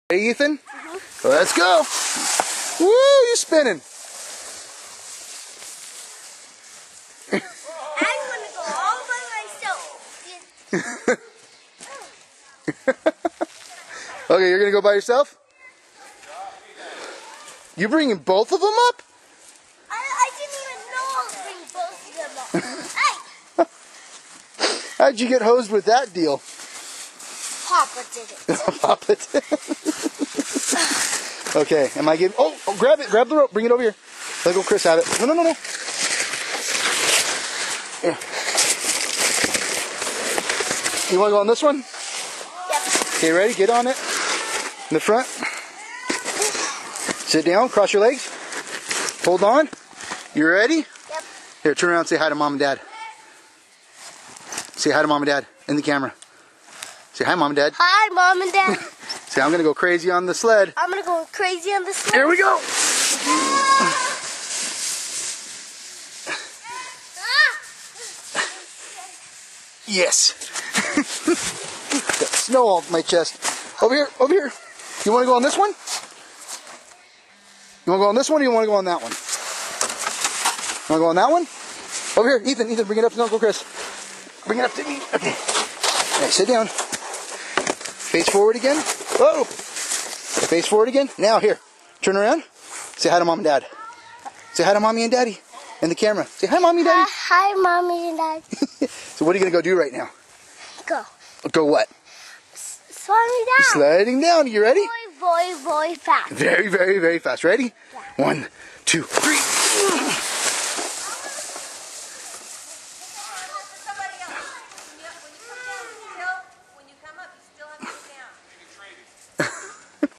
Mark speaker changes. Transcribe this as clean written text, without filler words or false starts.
Speaker 1: Hey, Ethan? Let's go. Woo, you're spinning.
Speaker 2: I want to go all by myself.
Speaker 1: Okay, you're going to go by yourself? You bringing both of them up?
Speaker 2: I didn't even know I was bringing both of them up. Hey!
Speaker 1: How'd you get hosed with that deal?
Speaker 2: Papa did it.
Speaker 1: Papa did. Okay, am I giving... Oh, grab it. Grab the rope. Bring it over here. Let go Chris have it. No. Here. You want to go on this one?
Speaker 2: Yep.
Speaker 1: Okay, ready? Get on it. In the front. Sit down. Cross your legs. Hold on. You ready?
Speaker 2: Yep.
Speaker 1: Here, turn around and say hi to Mom and Dad. Say hi to Mom and Dad in the camera. Say hi, Mom and Dad.
Speaker 2: Hi, Mom and Dad.
Speaker 1: Say, I'm going to go crazy on the sled.
Speaker 2: I'm going to go crazy on the sled.
Speaker 1: Here we go. Yes. Got snow on my chest. Over here. You want to go on this one? You want to go on this one or you want to go on that one? You want to go on that one? Over here, Ethan, bring it up to Uncle Chris. Bring it up to me. Okay. Okay, sit down. Face forward again. Whoa. Face forward again. Now, here. Turn around. Say hi to Mom and Dad. Say hi to Mommy and Daddy in the camera. Say hi, Mommy and Daddy.
Speaker 2: Hi, Mommy and Dad.
Speaker 1: So what are you going to go do right now?
Speaker 2: Go.
Speaker 1: Go what?
Speaker 2: Sliding down.
Speaker 1: Sliding down. You ready?
Speaker 2: Boy, fast.
Speaker 1: Very, very, very fast. Ready?
Speaker 2: Yeah.
Speaker 1: 1, 2, 3.